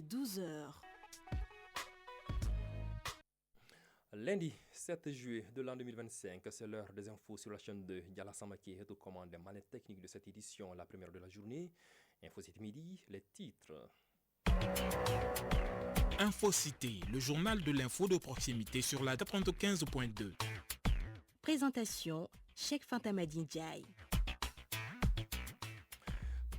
est 12h. Lundi 7 juillet de l'an 2025, c'est l'heure des infos sur la chaîne 2. Diala Samaki est aux commandes des manettes techniques de cette édition, la première de la journée. Info Cité Midi, les titres. Info Cité, le journal de l'info de proximité sur la 95.2. Présentation, Cheikh Fantamadi Ndiaye.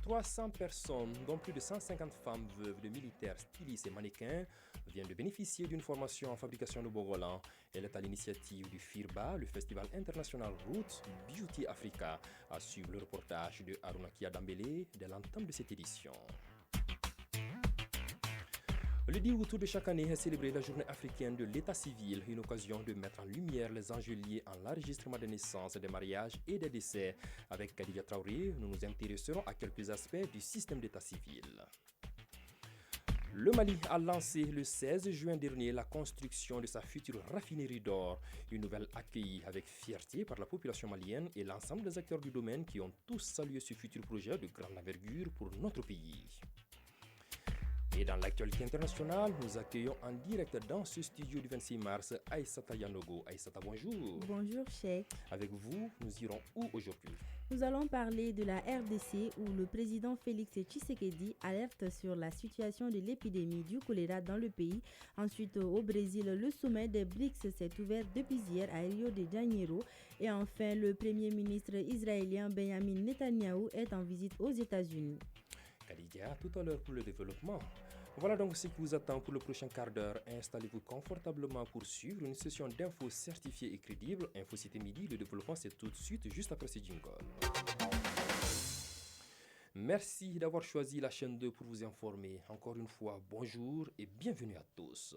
300 personnes, dont plus de 150 femmes veuves de militaires, stylistes et mannequins, viennent de bénéficier d'une formation en fabrication de Bogolan. Elle est à l'initiative du FIRBA, le Festival international Roots Beauty Africa, à suivre le reportage de Haruna Dambélé dès l'entame de cette édition. Le 10 août de chaque année est célébrée la journée africaine de l'état civil, une occasion de mettre en lumière les enjeux liés à l'enregistrement des naissances, des mariages et des décès. Avec Khadija Traoré, nous nous intéresserons à quelques aspects du système d'état civil. Le Mali a lancé le 16 juin dernier la construction de sa future raffinerie d'or, une nouvelle accueillie avec fierté par la population malienne et l'ensemble des acteurs du domaine qui ont tous salué ce futur projet de grande envergure pour notre pays. Et dans l'actualité internationale, nous accueillons en direct dans ce studio du 26 mars Aïssata Yanogo. Aïssata, bonjour. Bonjour, Cheikh. Avec vous, nous irons où aujourd'hui? Nous allons parler de la RDC où le président Félix Tshisekedi alerte sur la situation de l'épidémie du choléra dans le pays. Ensuite, au Brésil, le sommet des BRICS s'est ouvert depuis hier à Rio de Janeiro. Et enfin, le premier ministre israélien Benjamin Netanyahou est en visite aux États-Unis. Khadija, tout à l'heure pour le développement. Voilà donc ce qui vous attend pour le prochain quart d'heure. Installez-vous confortablement pour suivre une session d'infos certifiées et crédibles. Info Cité Midi, le développement c'est tout de suite, juste après ce jingle. Merci d'avoir choisi la chaîne 2 pour vous informer. Encore une fois, bonjour et bienvenue à tous.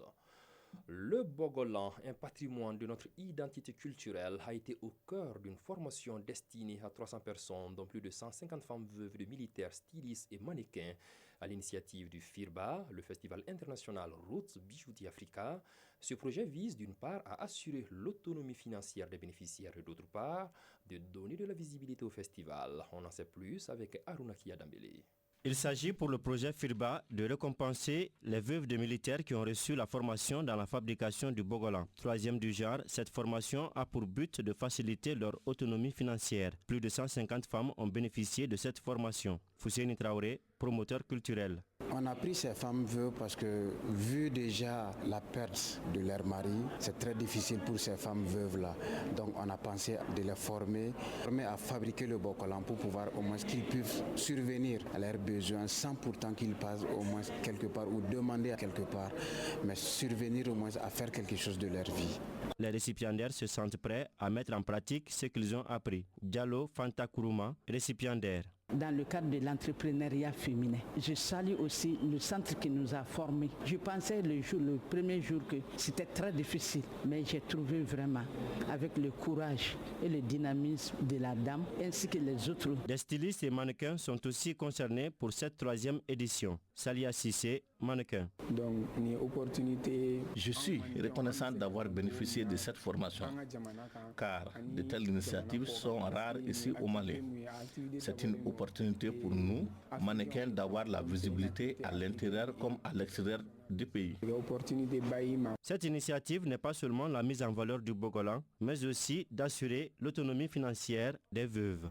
Le Bogolan, un patrimoine de notre identité culturelle, a été au cœur d'une formation destinée à 300 personnes, dont plus de 150 femmes veuves de militaires, stylistes et mannequins, à l'initiative du FIRBA, le Festival international Roots Beauty Africa. Ce projet vise d'une part à assurer l'autonomie financière des bénéficiaires et d'autre part de donner de la visibilité au festival. On en sait plus avec Haruna Dambélé. Il s'agit pour le projet FIRBA de récompenser les veuves de militaires qui ont reçu la formation dans la fabrication du Bogolan. Troisième du genre, cette formation a pour but de faciliter leur autonomie financière. Plus de 150 femmes ont bénéficié de cette formation. Fousseini Traoré, promoteur culturel. On a pris ces femmes veuves parce que, vu déjà la perte de leur mari, c'est très difficile pour ces femmes veuves-là. Donc on a pensé de les former à fabriquer le Bogolan pour pouvoir au moins qu'ils puissent survenir à leurs besoins sans pourtant qu'ils passent au moins quelque part ou demander à quelque part, mais survenir au moins à faire quelque chose de leur vie. Les récipiendaires se sentent prêts à mettre en pratique ce qu'ils ont appris. Diallo Fanta Kourouma, récipiendaire. Dans le cadre de l'entrepreneuriat féminin, je salue aussi le centre qui nous a formés. Je pensais le premier jour que c'était très difficile, mais j'ai trouvé vraiment avec le courage et le dynamisme de la dame ainsi que les autres. Des stylistes et mannequins sont aussi concernés pour cette troisième édition. Salia Sissé, mannequin. Donc, une opportunité. Je suis reconnaissant d'avoir bénéficié de cette formation, car de telles initiatives sont rares ici au Mali. C'est une opportunité pour nous, mannequins, d'avoir la visibilité à l'intérieur comme à l'extérieur du pays. Cette initiative n'est pas seulement la mise en valeur du Bogolan, mais aussi d'assurer l'autonomie financière des veuves.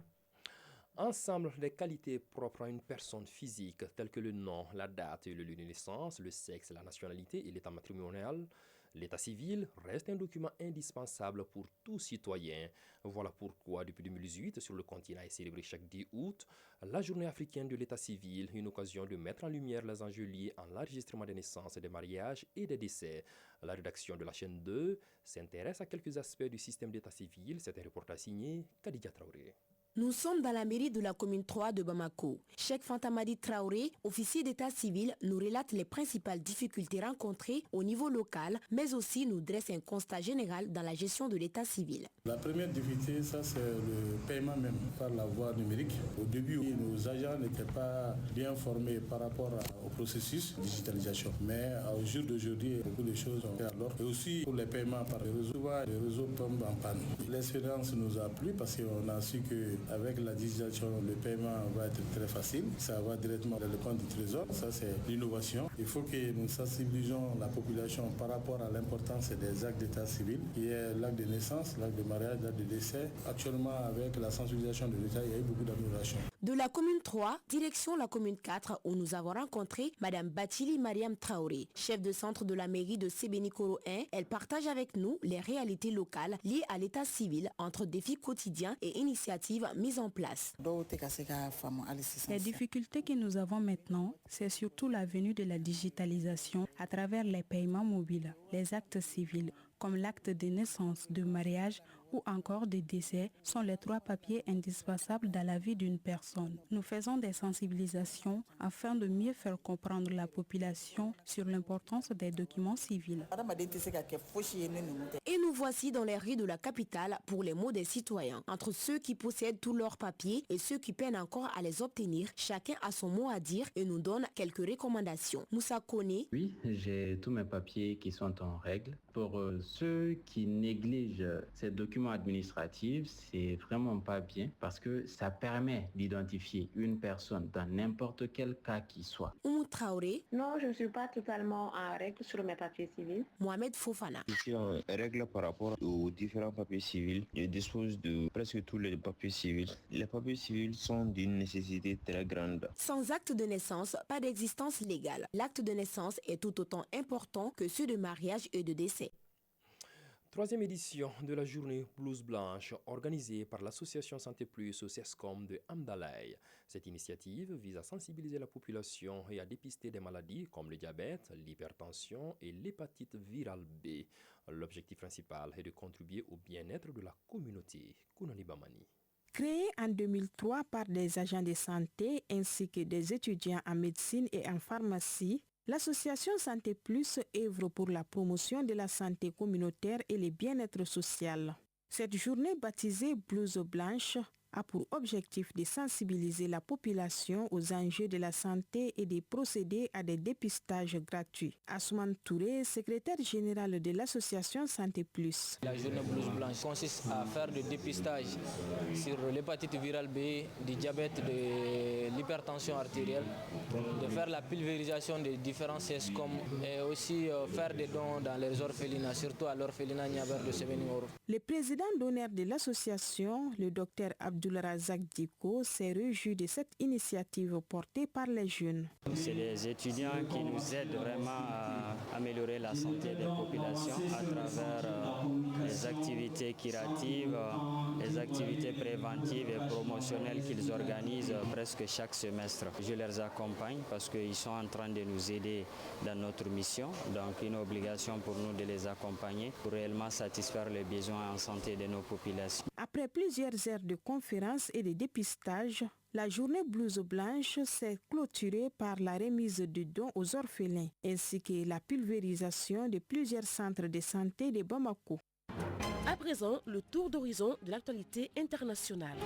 Ensemble, les qualités propres à une personne physique, telles que le nom, la date et le lieu de naissance, le sexe, la nationalité et l'état matrimonial, l'état civil reste un document indispensable pour tout citoyen. Voilà pourquoi, depuis 2018, sur le continent est célébrée chaque 10 août la journée africaine de l'état civil, une occasion de mettre en lumière les enjeux liés à l'enregistrement des naissances, des mariages et des décès. La rédaction de la chaîne 2 s'intéresse à quelques aspects du système d'état civil. C'est un reportage signé Khadija Traoré. Nous sommes dans la mairie de la commune 3 de Bamako. Cheikh Fantamadi Traoré, officier d'état civil, nous relate les principales difficultés rencontrées au niveau local, mais aussi nous dresse un constat général dans la gestion de l'état civil. La première difficulté, ça c'est le paiement même par la voie numérique. Au début, nos agents n'étaient pas bien formés par rapport au processus de digitalisation. Mais au jour d'aujourd'hui, beaucoup de choses ont fait alors. Et aussi pour les paiements par les réseaux tombent en panne. L'expérience nous a plu parce qu'on a su que Avec la digitalisation, le paiement va être très facile. Ça va directement dans le compte du trésor. Ça, c'est l'innovation. Il faut que nous sensibilisons la population par rapport à l'importance des actes d'état civil, qui est l'acte de naissance, l'acte de mariage, l'acte de décès. Actuellement, avec la sensibilisation de l'État, il y a eu beaucoup d'améliorations. De la commune 3, direction la commune 4, où nous avons rencontré Madame Batili Mariam Traoré, chef de centre de la mairie de Sébenikoro 1. Elle partage avec nous les réalités locales liées à l'état civil entre défis quotidiens et initiatives mises en place. Les difficultés que nous avons maintenant, c'est surtout la venue de la digitalisation à travers les paiements mobiles, les actes civils, comme l'acte de naissance, de mariage ou encore de décès, sont les 3 papiers indispensables dans la vie d'une personne. Nous faisons des sensibilisations afin de mieux faire comprendre la population sur l'importance des documents civils. Et nous voici dans les rues de la capitale pour les mots des citoyens. Entre ceux qui possèdent tous leurs papiers et ceux qui peinent encore à les obtenir, chacun a son mot à dire et nous donne quelques recommandations. Moussa Kone. Oui, j'ai tous mes papiers qui sont en règle. Pour ceux qui négligent ces documents administratifs, c'est vraiment pas bien parce que ça permet d'identifier une personne dans n'importe quel cas qu'il soit. Oumou Traoré. Non, je ne suis pas totalement en règle sur mes papiers civils. Mohamed Fofana. Je suis en règle par rapport aux différents papiers civils. Je dispose de presque tous les papiers civils. Les papiers civils sont d'une nécessité très grande. Sans acte de naissance, pas d'existence légale. L'acte de naissance est tout autant important que ceux de mariage et de décès. 3e édition de la journée Blouse Blanche organisée par l'association Santé Plus au CESCOM de Amdalaï. Cette initiative vise à sensibiliser la population et à dépister des maladies comme le diabète, l'hypertension et l'hépatite virale B. L'objectif principal est de contribuer au bien-être de la communauté. Kounani Bamani. Créée en 2003 par des agents de santé ainsi que des étudiants en médecine et en pharmacie, l'association Santé Plus œuvre pour la promotion de la santé communautaire et le bien-être social. Cette journée baptisée Blouse Blanche a pour objectif de sensibiliser la population aux enjeux de la santé et de procéder à des dépistages gratuits. Assoumane Touré, secrétaire général de l'association Santé Plus. La journée Blouse Blanche consiste à faire des dépistages sur l'hépatite virale B, du diabète, de l'hypertension artérielle, de faire la pulvérisation des différents CESCOM et aussi faire des dons dans les orphelinats, surtout à l'orphelinat Niaber de Sébenikoro. Le président d'honneur de l'association, le docteur Abdulrazak Diko, s'est réjoui de cette initiative portée par les jeunes. C'est les étudiants qui nous aident vraiment à améliorer la santé des populations à travers les activités curatives, les activités préventives et promotionnelles qu'ils organisent presque chaque semestre. Je les accompagne parce qu'ils sont en train de nous aider dans notre mission. Donc une obligation pour nous de les accompagner pour réellement satisfaire les besoins en santé de nos populations. Après plusieurs heures de conférences et de dépistage, la journée Blouse Blanche s'est clôturée par la remise de dons aux orphelins ainsi que la pulvérisation de plusieurs centres de santé de Bamako. À présent, le tour d'horizon de l'actualité internationale.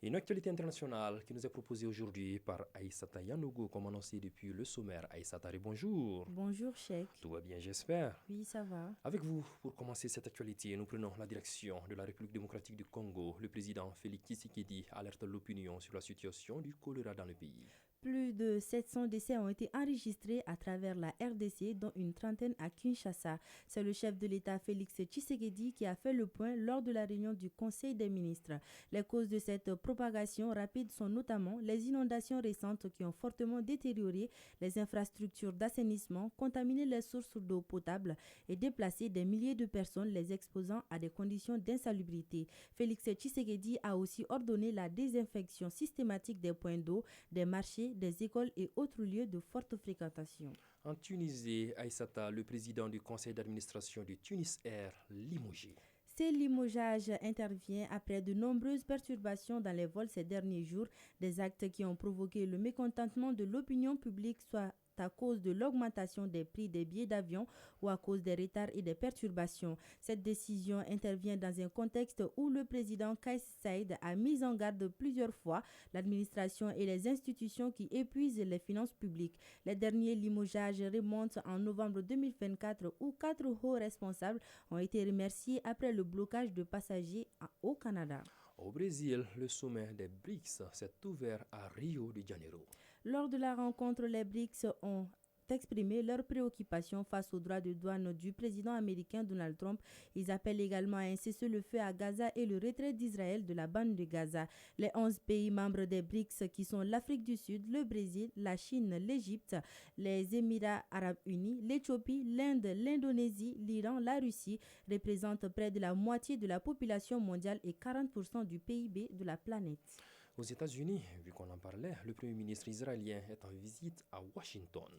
Une actualité internationale qui nous est proposée aujourd'hui par Aïssata Yanogo, comme annoncé depuis le sommaire. Aïssata, bonjour. Bonjour, Cheikh. Tout va bien, j'espère. Oui, ça va. Avec vous, pour commencer cette actualité, nous prenons la direction de la République démocratique du Congo. Le président Félix Tshisekedi alerte l'opinion sur la situation du choléra dans le pays. Plus de 700 décès ont été enregistrés à travers la RDC, dont une trentaine à Kinshasa. C'est le chef de l'État Félix Tshisekedi qui a fait le point lors de la réunion du Conseil des ministres. Les causes de cette propagation rapide sont notamment les inondations récentes qui ont fortement détérioré les infrastructures d'assainissement, contaminé les sources d'eau potable et déplacé des milliers de personnes, les exposant à des conditions d'insalubrité. Félix Tshisekedi a aussi ordonné la désinfection systématique des points d'eau, des marchés, des écoles et autres lieux de forte fréquentation. En Tunisie, Aïssata, le président du conseil d'administration de Tunis Air, limogé. Ce limogeage intervient après de nombreuses perturbations dans les vols ces derniers jours, des actes qui ont provoqué le mécontentement de l'opinion publique, soit à cause de l'augmentation des prix des billets d'avion ou à cause des retards et des perturbations. Cette décision intervient dans un contexte où le président Kais Saied a mis en garde plusieurs fois l'administration et les institutions qui épuisent les finances publiques. Les derniers limogeages remontent en novembre 2024 où 4 hauts responsables ont été remerciés après le blocage de passagers au Canada. Au Brésil, le sommet des BRICS s'est ouvert à Rio de Janeiro. Lors de la rencontre, les BRICS ont exprimé leurs préoccupations face aux droits de douane du président américain Donald Trump. Ils appellent également à un cessez-le-feu à Gaza et le retrait d'Israël de la bande de Gaza. Les 11 pays membres des BRICS qui sont l'Afrique du Sud, le Brésil, la Chine, l'Égypte, les Émirats arabes unis, l'Éthiopie, l'Inde, l'Indonésie, l'Iran, la Russie représentent près de la moitié de la population mondiale et 40% du PIB de la planète. Aux États-Unis, vu qu'on en parlait, le Premier ministre israélien est en visite à Washington.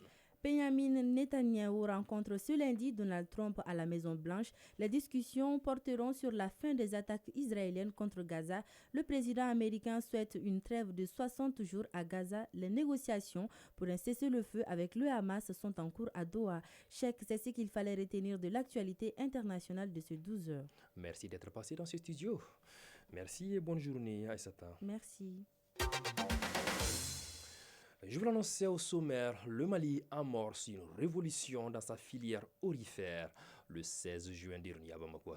Benjamin Netanyahu rencontre ce lundi Donald Trump à la Maison-Blanche. Les discussions porteront sur la fin des attaques israéliennes contre Gaza. Le président américain souhaite une trêve de 60 jours à Gaza. Les négociations pour un cessez-le-feu avec le Hamas sont en cours à Doha. C'est ce qu'il fallait retenir de l'actualité internationale de ces 12 heures. Merci d'être passé dans ce studio. Merci et bonne journée, Aïssata. Merci. Je vous l'annonçais au sommaire, le Mali amorce une révolution dans sa filière aurifère. Le 16 juin dernier à Bamako,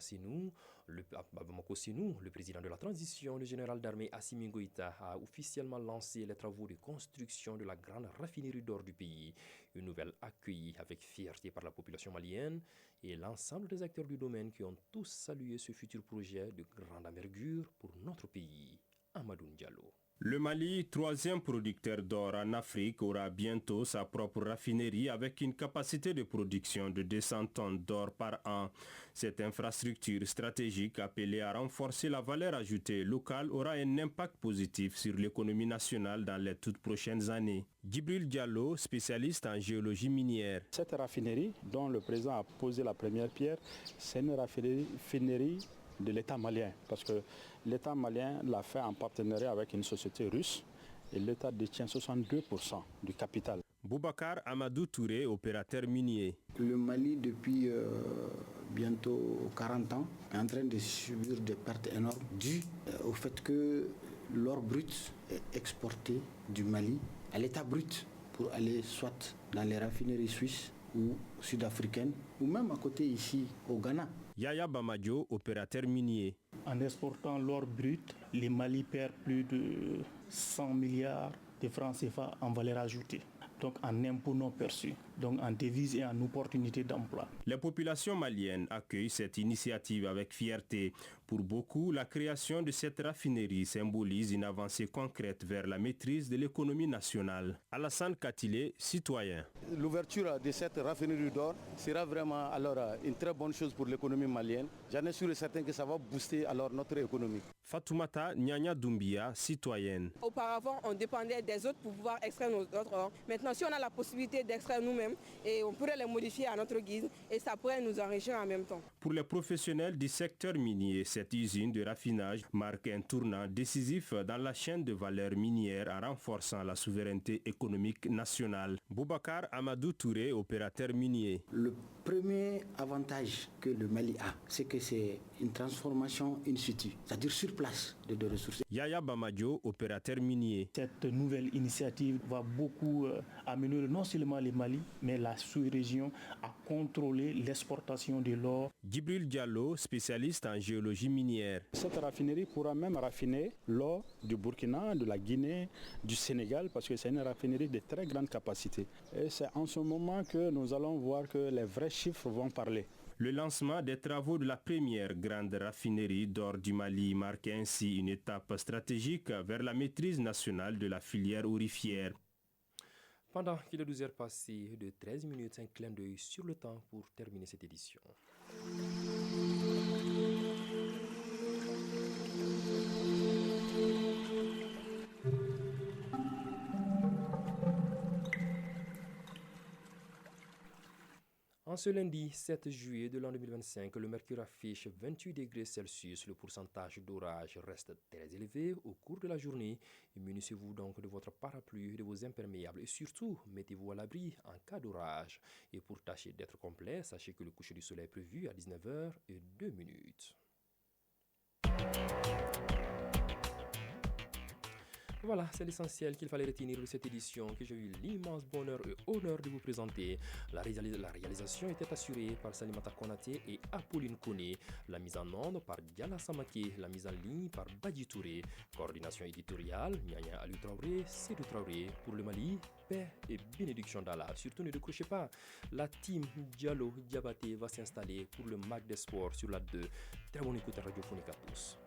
le président de la transition, le général d'armée Assimi Goïta, a officiellement lancé les travaux de construction de la grande raffinerie d'or du pays. Une nouvelle accueillie avec fierté par la population malienne et l'ensemble des acteurs du domaine qui ont tous salué ce futur projet de grande envergure pour notre pays. Amadou Diallo. Le Mali, troisième producteur d'or en Afrique, aura bientôt sa propre raffinerie avec une capacité de production de 200 tonnes d'or par an. Cette infrastructure stratégique appelée à renforcer la valeur ajoutée locale aura un impact positif sur l'économie nationale dans les toutes prochaines années. Djibril Diallo, spécialiste en géologie minière. Cette raffinerie dont le président a posé la première pierre, c'est une raffinerie de l'État malien, parce que l'État malien l'a fait en partenariat avec une société russe et l'État détient 62% du capital. Boubacar Amadou Touré, opérateur minier. Le Mali, depuis bientôt 40 ans, est en train de subir des pertes énormes dues au fait que l'or brut est exporté du Mali à l'État brut pour aller soit dans les raffineries suisses ou sud-africaines ou même à côté ici au Ghana. Yaya Bamadjo, opérateur minier. En exportant l'or brut, le Mali perd plus de 100 milliards de francs CFA en valeur ajoutée. Donc en impôts non perçus, donc en devises et en opportunités d'emploi. Les populations maliennes accueillent cette initiative avec fierté. Pour beaucoup, la création de cette raffinerie symbolise une avancée concrète vers la maîtrise de l'économie nationale. Alassane Katilé, citoyen. L'ouverture de cette raffinerie d'or sera vraiment une très bonne chose pour l'économie malienne. J'en ai sûr et certain que ça va booster notre économie. Fatoumata Nyanya Doumbia, citoyenne. Auparavant, on dépendait des autres pour pouvoir extraire notre or. Maintenant, si on a la possibilité d'extraire nous-mêmes, et on pourrait les modifier à notre guise et ça pourrait nous enrichir en même temps. Pour les professionnels du secteur minier, cette usine de raffinage marque un tournant décisif dans la chaîne de valeur minière en renforçant la souveraineté économique nationale. Boubacar Amadou Touré, opérateur minier. Le premier avantage que le Mali a, c'est que c'est une transformation in situ, c'est-à-dire sur place de ressources. Yaya Bamadjo, opérateur minier. Cette nouvelle initiative va beaucoup améliorer non seulement le Mali, mais la sous-région à contrôler l'exportation de l'or. Djibril Diallo, spécialiste en géologie minière. Cette raffinerie pourra même raffiner l'or du Burkina, de la Guinée, du Sénégal, parce que c'est une raffinerie de très grande capacité. Et c'est en ce moment que nous allons voir que les vrais chiffres vont parler. Le lancement des travaux de la première grande raffinerie d'or du Mali marque ainsi une étape stratégique vers la maîtrise nationale de la filière aurifère. Pendant qu'il est 12 heures passées de 13 minutes, un clin d'œil sur le temps pour terminer cette édition. En ce lundi 7 juillet de l'an 2025, le mercure affiche 28 degrés Celsius. Le pourcentage d'orage reste très élevé au cours de la journée. Munissez-vous donc de votre parapluie et de vos imperméables et surtout, mettez-vous à l'abri en cas d'orage. Et pour tâcher d'être complet, sachez que le coucher du soleil est prévu à 19h02. Voilà, c'est l'essentiel qu'il fallait retenir de cette édition que j'ai eu l'immense bonheur et honneur de vous présenter. La réalisation était assurée par Salimata Konaté et Apolline Kone. La mise en onde par Diala Samake. La mise en ligne par Badi Touré. Coordination éditoriale, Nyanya Ali Traoré, Sédou Traoré. Pour le Mali, paix et bénédiction d'Allah. Surtout ne décrochez pas. La team Diallo Diabaté va s'installer pour le Mac des Sports sur la 2. Très bonne écoute radiophonique à tous.